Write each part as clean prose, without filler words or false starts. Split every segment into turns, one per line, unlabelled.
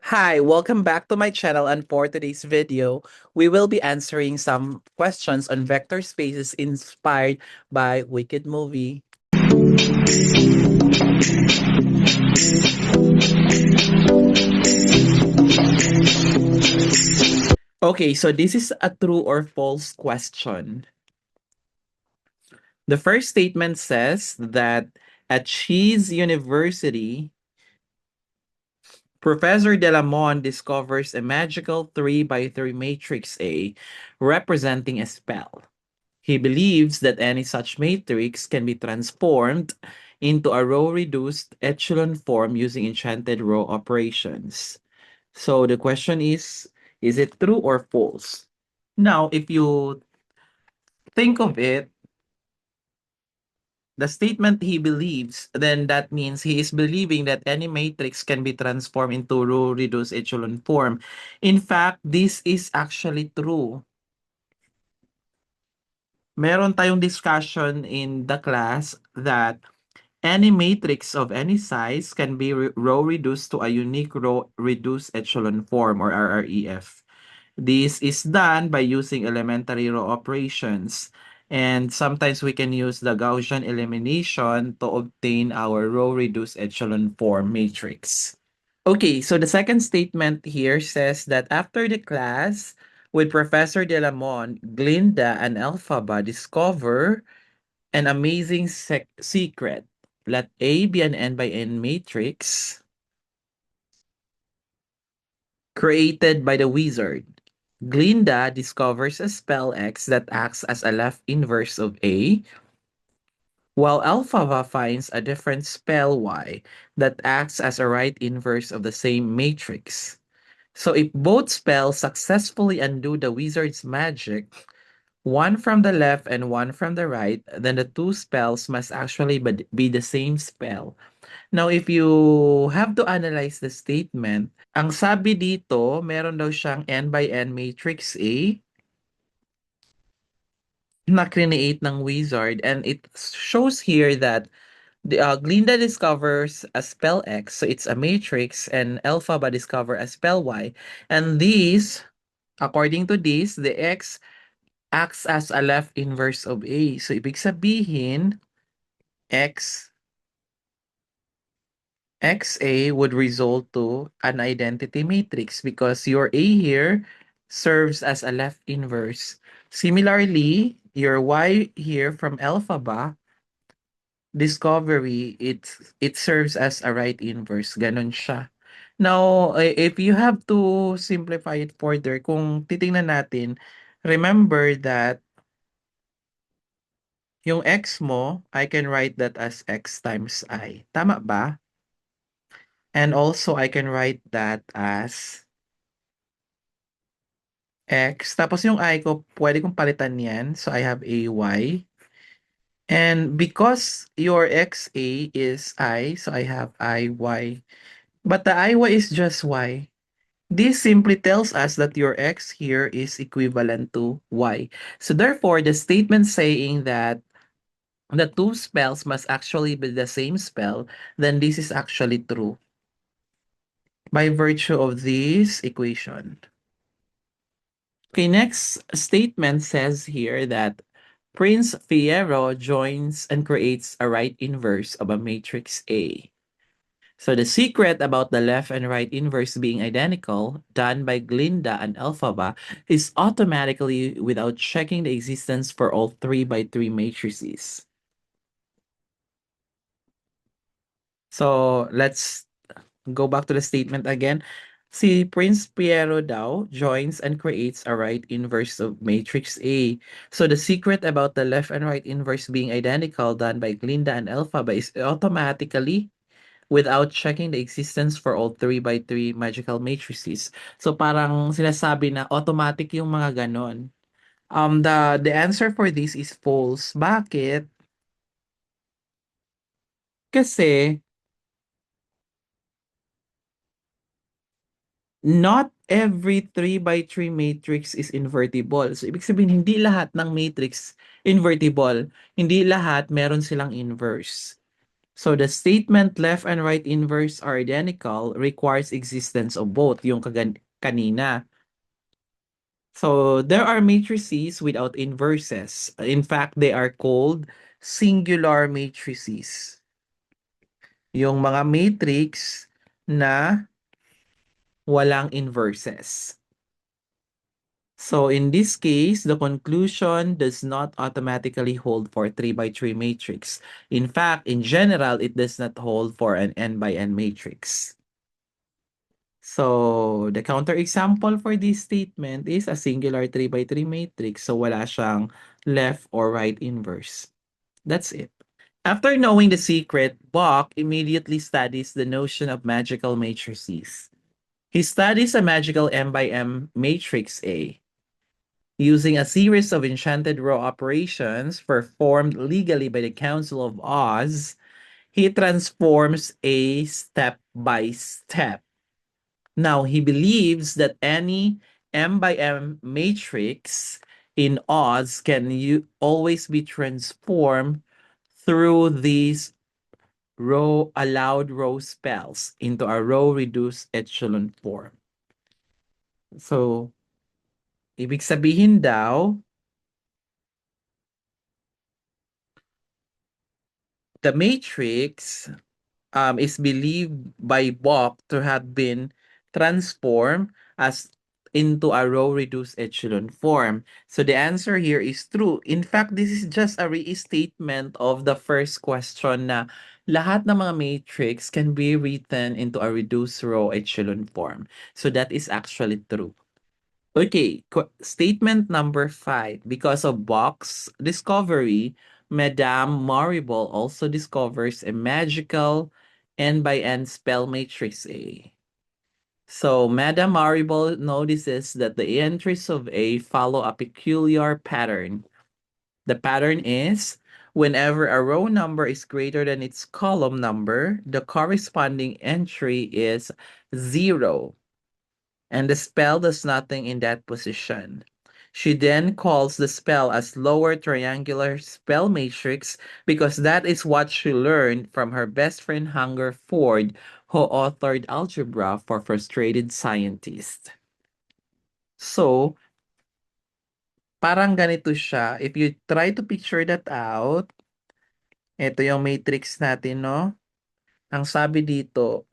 Hi, welcome back to my channel, and for today's video, we will be answering some questions on vector spaces inspired by Wicked Movie. Okay, so this is a true or false question. The first statement says that at Cheese University, Professor Delamont discovers a magical 3 by 3 matrix A representing a spell. He believes that any such matrix can be transformed into a row-reduced echelon form using enchanted row operations. So the question is it true or false? Now, if you think of it, the statement he believes, then that means he is believing that any matrix can be transformed into row-reduced echelon form. In fact, this is actually true. Meron tayong discussion in the class that any matrix of any size can be row reduced to a unique row reduced echelon form or RREF. This is done by using elementary row operations. And sometimes we can use the Gaussian elimination to obtain our row reduced echelon form matrix. Okay, so the second statement here says that after the class, with Professor Delamont, Glinda and Elphaba discover an amazing secret. Let A be an n by n matrix created by the wizard. Glinda discovers a spell X that acts as a left inverse of A, while Alphaba finds a different spell Y that acts as a right inverse of the same matrix. So if both spells successfully undo the wizard's magic, one from the left and one from the right, then the two spells must actually be the same spell. Now, if you have to analyze the statement, ang sabi dito, meron daw siyang n by n matrix A na create ng wizard, and it shows here that Glinda discovers a spell X, so it's a matrix, and Elphaba discover a spell Y. And these, according to this, the X acts as a left inverse of A. So, ibig sabihin, X XA would result to an identity matrix because your A here serves as a left inverse. Similarly, your Y here from Alphaba discovery, it serves as a right inverse. Ganon siya. Now, if you have to simplify it further, kung titingnan natin, remember that yung X mo, I can write that as X times I. Tama ba? And also, I can write that as X. Tapos yung I ko, pwede kong palitan yan. So, I have AY. And because your XA is I, so I have IY. But the IY is just Y. This simply tells us that your X here is equivalent to Y. So, therefore, the statement saying that the two spells must actually be the same spell, then this is actually true by virtue of this equation. Okay, next statement says here that Prince Fierro joins and creates a right inverse of a matrix A. So the secret about the left and right inverse being identical, done by Glinda and Elphaba, is automatically without checking the existence for all 3 by 3 matrices. So let's go back to the statement again. Si Prince Piero daw joins and creates a right inverse of matrix A. So the secret about the left and right inverse being identical done by Glinda and Elphaba is automatically without checking the existence for all 3 by 3 magical matrices. So parang sinasabi na automatic yung mga ganon. The answer for this is false. Bakit? Kasi not every 3 by 3 matrix is invertible. So, ibig sabihin, hindi lahat ng matrix invertible. Hindi lahat meron silang inverse. So the statement left and right inverse are identical requires existence of both, yung kanina. So there are matrices without inverses. In fact, they are called singular matrices. Yung mga matrix na walang inverses. So in this case, the conclusion does not automatically hold for 3 by 3 matrix. In fact, in general, it does not hold for an n by n matrix. So the counterexample for this statement is a singular 3 by 3 matrix. So wala siyang left or right inverse. That's it. After knowing the secret, Bach immediately studies the notion of magical matrices. He studies a magical M by M matrix A. Using a series of enchanted row operations performed legally by the Council of Oz, he transforms A step by step. Now, he believes that any M by M matrix in Oz can always be transformed through these allowed row spells into a row reduced echelon form. So, ibig sabihin daw, the matrix is believed by Bach to have been transformed as into a row reduced echelon form. So the answer here is true. In fact, this is just a restatement of the first question na lahat ng mga matrix can be written into a reduced row echelon form. So that is actually true. Okay, statement number 5. Because of Bach's discovery, Madame Maribel also discovers a magical N by N spell matrix A. So, Madame Maribel notices that the entries of A follow a peculiar pattern. The pattern is whenever a row number is greater than its column number, the corresponding entry is 0. And the spell does nothing in that position. She then calls the spell as lower triangular spell matrix because that is what she learned from her best friend Hungerford, who authored Algebra for Frustrated Scientists. So, parang ganito siya. If you try to picture that out, ito yung matrix natin, no? Ang sabi dito,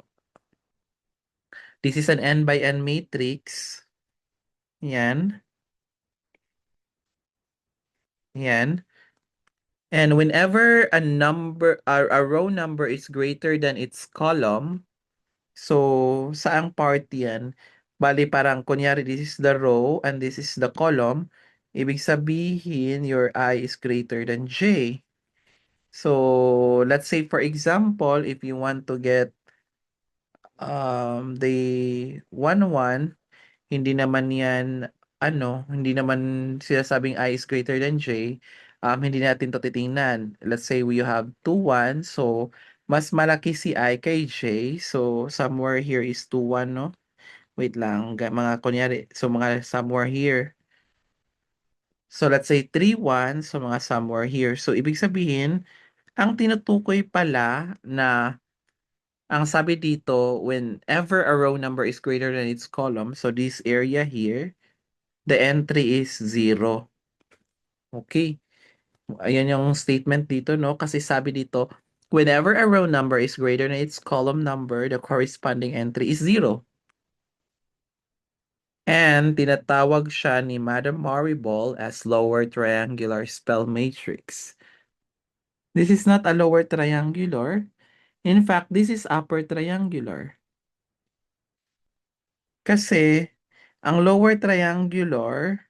this is an n by n matrix. Yan. Yan. And whenever a row number is greater than its column, so saang part yan? Bali parang kunyari this is the row and this is the column, ibig sabihin your I is greater than J. So let's say for example, if you want to get the 1, hindi naman yan, hindi naman sinasabing I is greater than J, hindi natin to titingnan. Let's say we have 2, 1, so mas malaki si I kay J, so somewhere here is 2, 1, no? Wait lang, mga kunyari, so mga somewhere here. So let's say 3, 1, so mga somewhere here. So ibig sabihin, ang tinutukoy pala na ang sabi dito, whenever a row number is greater than its column, so this area here, the entry is 0. Okay. Ayan yung statement dito, no? Kasi sabi dito, whenever a row number is greater than its column number, the corresponding entry is 0. And tinatawag siya ni Madame Maribel as lower triangular spell matrix. This is not a lower triangular. In fact, this is upper triangular. Kasi, ang lower triangular,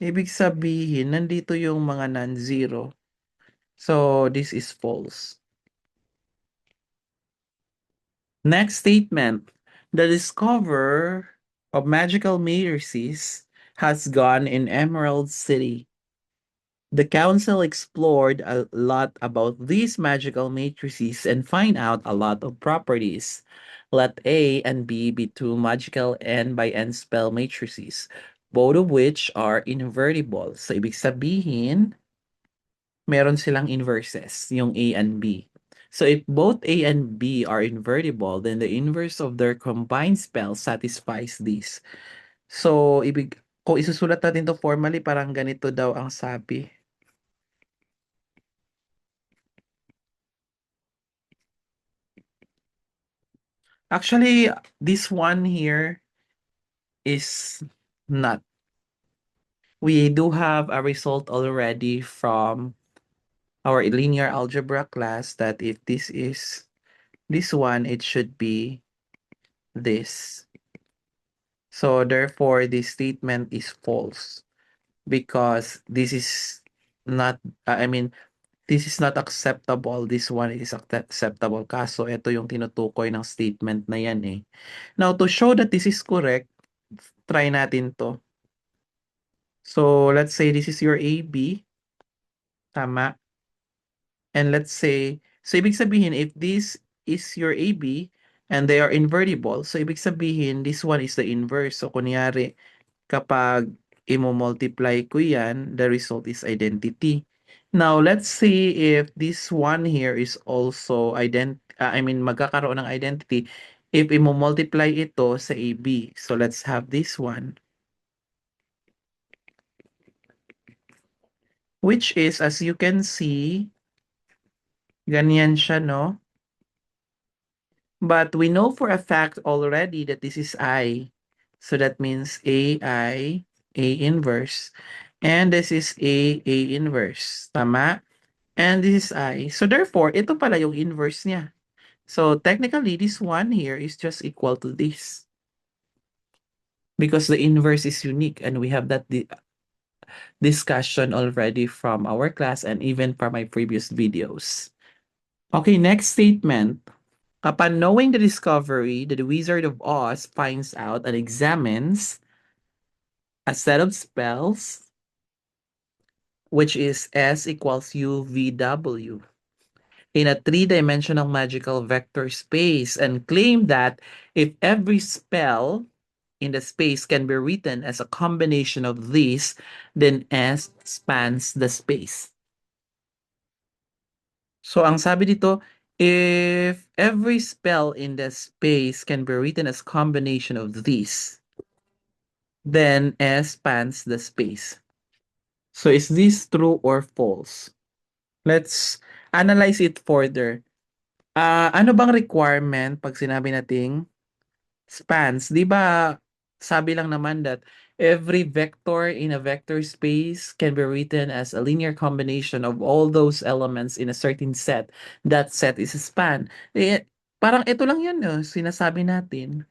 ibig sabihin, nandito yung mga non-zero. So, this is false. Next statement. The discoverer of magical matrices has gone in Emerald City. The council explored a lot about these magical matrices and find out a lot of properties. Let A and B be two magical n by n spell matrices, both of which are invertible. So, ibig sabihin, meron silang inverses, yung A and B. So if both A and B are invertible, then the inverse of their combined spell satisfies this. So, kung isusulat natin 'to formally, parang ganito daw ang sabi. Actually, this one here is not. We do have a result already from our linear algebra class that if this is this one, it should be this. So therefore, this statement is false because this is not, I mean, this is not acceptable. This one is acceptable. Kaso ito yung tinutukoy ng statement na yan eh. Now, to show that this is correct, try natin to. So, let's say this is your AB. Tama. And let's say, so ibig sabihin, if this is your AB and they are invertible, so ibig sabihin, this one is the inverse. So, kunyari, kapag imo-multiply ko yan, the result is identity. Now, let's see if this one here is also magkakaroon ng identity if imo-multiply ito sa AB. So, let's have this one. Which is, as you can see, ganyan siya, no? But we know for a fact already that this is I. So that means AI, A inverse. And this is A inverse. Tama? And this is I. So therefore, ito pala yung inverse niya. So technically, this one here is just equal to this. Because the inverse is unique and we have that discussion already from our class and even from my previous videos. Okay, next statement. Upon knowing the discovery, the Wizard of Oz finds out and examines a set of spells, which is S equals UVW, in a three-dimensional magical vector space and claim that if every spell in the space can be written as a combination of these, then S spans the space. So ang sabi dito, if every spell in the space can be written as combination of these, then S spans the space. So is this true or false? Let's analyze it further. Ano bang requirement pag sinabi nating spans? 'Di ba sabi lang naman that every vector in a vector space can be written as a linear combination of all those elements in a certain set. That set is a span. Eh, parang ito lang 'yun, no, sinasabi natin.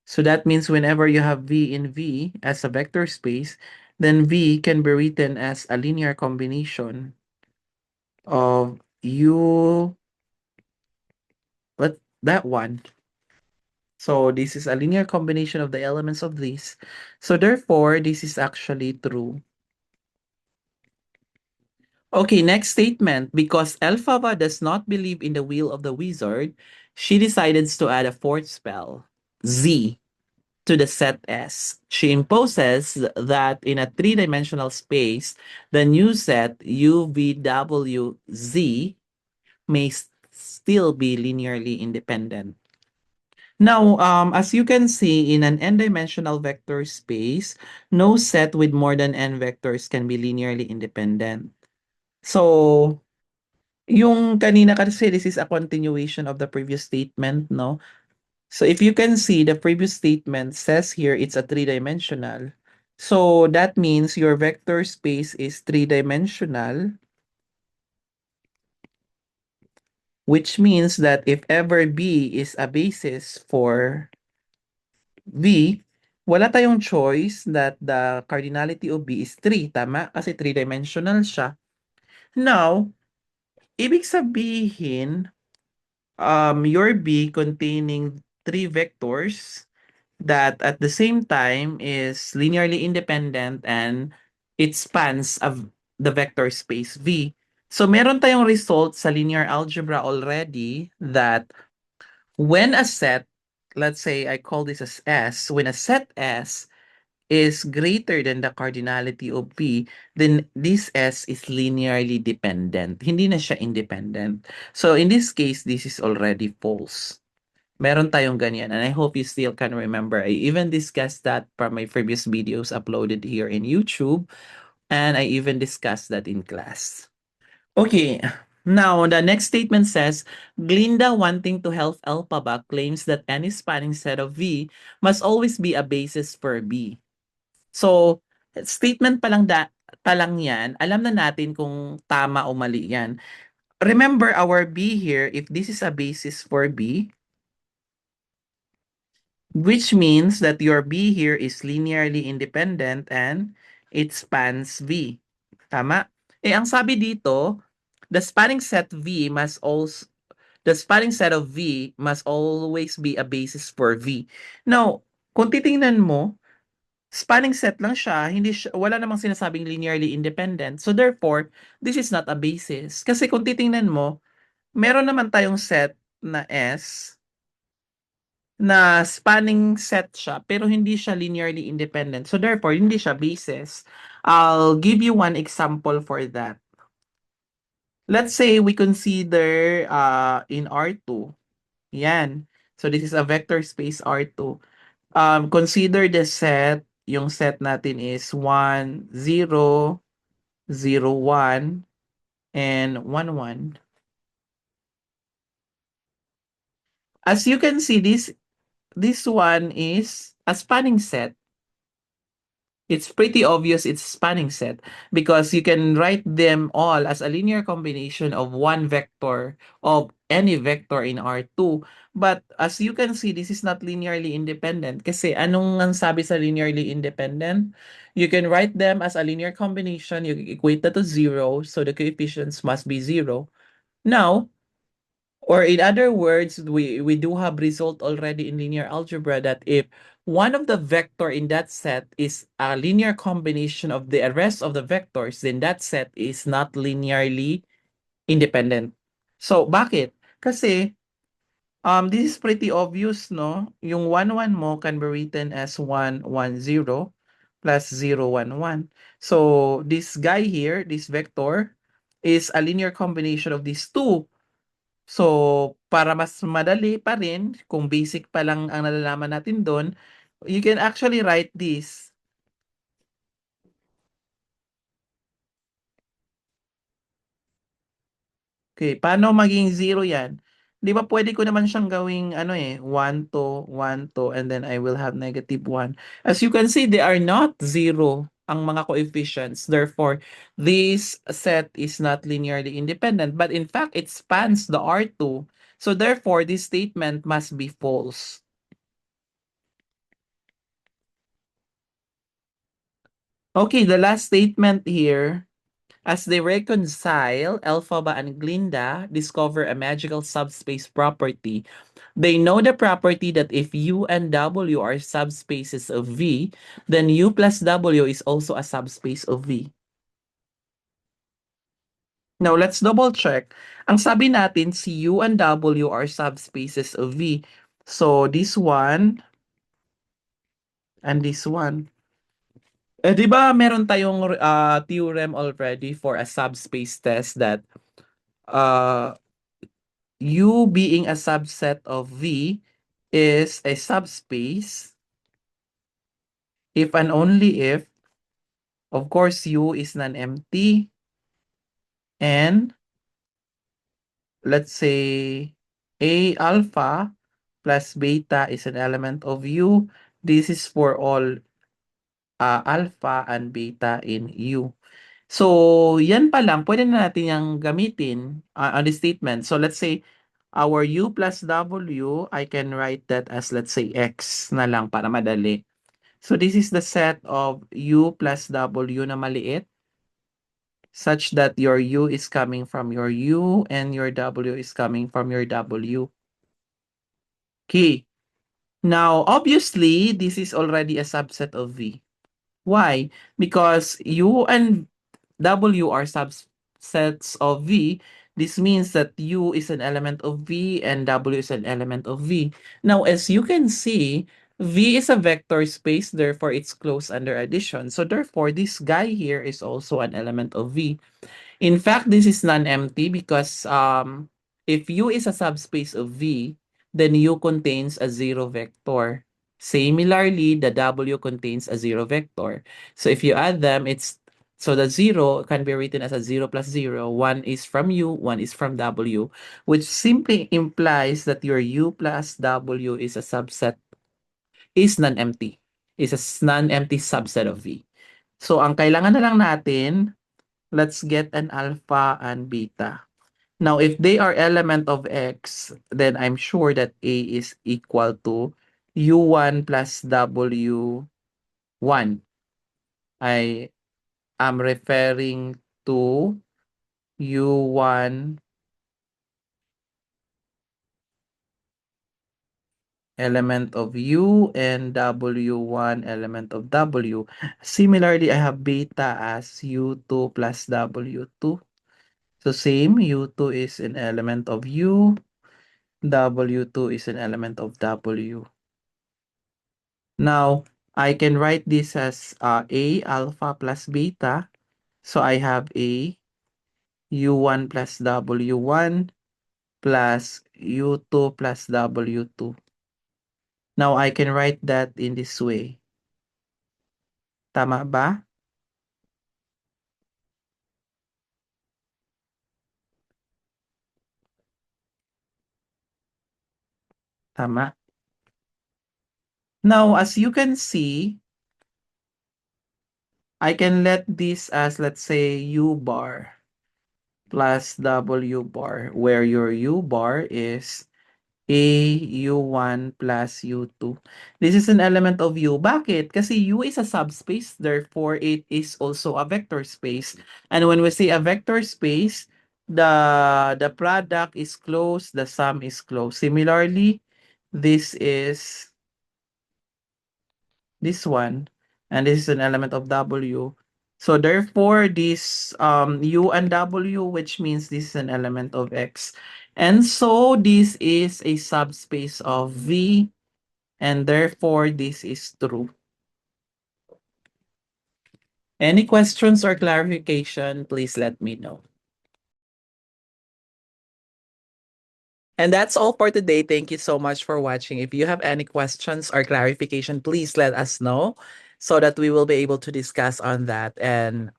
So that means whenever you have V in V as a vector space, then V can be written as a linear combination of U, but that one. So this is a linear combination of the elements of this. So therefore, this is actually true. Okay, next statement. Because Elphaba does not believe in the will of the wizard, she decides to add a fourth spell, Z, to the set S. She imposes that in a three-dimensional space, the new set UVWZ may still be linearly independent. Now, as you can see, in an n-dimensional vector space, no set with more than n vectors can be linearly independent. So, yung kanina kasi, this is a continuation of the previous statement, no? So, if you can see, the previous statement says here it's a three-dimensional. So, that means your vector space is three-dimensional, which means that if ever B is a basis for V, wala tayong choice that the cardinality of B is 3, tama? Kasi three-dimensional siya. Now, ibig sabihin, your B containing three vectors that at the same time is linearly independent and it spans of the vector space V. So, meron tayong result sa linear algebra already that when a set, let's say I call this as S, when a set S is greater than the cardinality of V, then this S is linearly dependent. Hindi na siya independent. So in this case, this is already false. Meron tayong ganyan, and I hope you still can remember. I even discussed that from my previous videos uploaded here in YouTube, and I even discussed that in class. Okay, now the next statement says, Glinda wanting to help Elphaba claims that any spanning set of V must always be a basis for B. So, statement pa lang yan, alam na natin kung tama o mali yan. Remember our B here, if this is a basis for B, which means that your B here is linearly independent and it spans V. Tama? Eh, ang sabi dito, the spanning set V must also the spanning set of V must always be a basis for V. Now, kung titingnan mo, spanning set lang siya, wala namang sinasabing linearly independent. So therefore, this is not a basis. Kasi kung titingnan mo, meron naman tayong set na S na spanning set siya pero hindi siya linearly independent. So therefore, hindi siya basis. I'll give you one example for that. Let's say we consider in R2. Yan. So this is a vector space R2. Consider the set, yung set natin is 1, 0, 0, 1, and 1, 1. As you can see, this one is a spanning set. It's pretty obvious it's spanning set because you can write them all as a linear combination of one vector of any vector in R2. But as you can see, this is not linearly independent kasi anong ang sabi sa linearly independent? You can write them as a linear combination, you equate that to 0, so the coefficients must be 0. Now, or in other words, we do have result already in linear algebra that if one of the vector in that set is a linear combination of the rest of the vectors, then that set is not linearly independent. So, bakit? Kasi, this is pretty obvious, no? Yung 1, 1 mo can be written as 1, 1, 0 plus 0, 1, 1. So, this guy here, this vector, is a linear combination of these two. So, para mas madali pa rin, kung basic pa lang ang nalalaman natin doon, you can actually write this. Okay, paano maging 0 yan? Di ba pwede ko naman siyang gawing 1 to, 1 to, and then I will have negative 1. As you can see, they are not 0 ang mga coefficients. Therefore, this set is not linearly independent. But in fact, it spans the R2. So therefore, this statement must be false. Okay, the last statement here. As they reconcile, Elphaba and Glinda discover a magical subspace property. They know the property that if U and W are subspaces of V, then U plus W is also a subspace of V. Now, let's double check. Ang sabi natin, si U and W are subspaces of V. So, this one and this one. Eh, di ba meron tayong theorem already for a subspace test that uh, U being a subset of V is a subspace if and only if, of course, U is non-empty and let's say A alpha plus beta is an element of U. This is for all alpha and beta in U. So, yan pa lang, pwede na natin yung gamitin on the statement. So, let's say, our U plus W, I can write that as, let's say, X na lang para madali. So, this is the set of U plus W na maliit such that your U is coming from your U and your W is coming from your W. Okay. Now, obviously, this is already a subset of V. Why? Because U and W are subsets of V. This means that U is an element of V and W is an element of V. Now, as you can see, V is a vector space, therefore it's closed under addition. So therefore, this guy here is also an element of V. In fact, this is non-empty because if U is a subspace of V, then U contains a zero vector. Similarly, the W contains a zero vector. So if you add them, so the zero can be written as a 0 plus 0. One is from U, one is from W, which simply implies that your U plus W is a subset, is non-empty. Is a non-empty subset of V. So ang kailangan na lang natin, let's get an alpha and beta. Now, if they are element of X, then I'm sure that A is equal to U1 plus W1. I am referring to U1 element of U and W1 element of W. Similarly, I have beta as U2 plus W2. So same, U2 is an element of U, W2 is an element of W. Now, I can write this as A alpha plus beta. So I have A U1 plus W1 plus U2 plus W2. Now, I can write that in this way. Tama ba? Tama. Now, as you can see, I can let this as, let's say, U bar plus W bar, where your U bar is A U1 plus U2. This is an element of U. Bakit? Kasi U is a subspace, therefore it is also a vector space. And when we say a vector space, the product is closed, the sum is closed. Similarly, this is this one, and this is an element of W. So therefore, this U and W, which means this is an element of X. And so this is a subspace of V, and therefore this is true. Any questions or clarification, please let me know. And that's all for today. Thank you so much for watching. If you have any questions or clarification, please let us know so that we will be able to discuss on that. And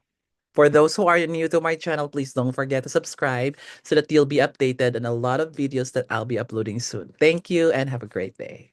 for those who are new to my channel, please don't forget to subscribe so that you'll be updated on a lot of videos that I'll be uploading soon. Thank you and have a great day.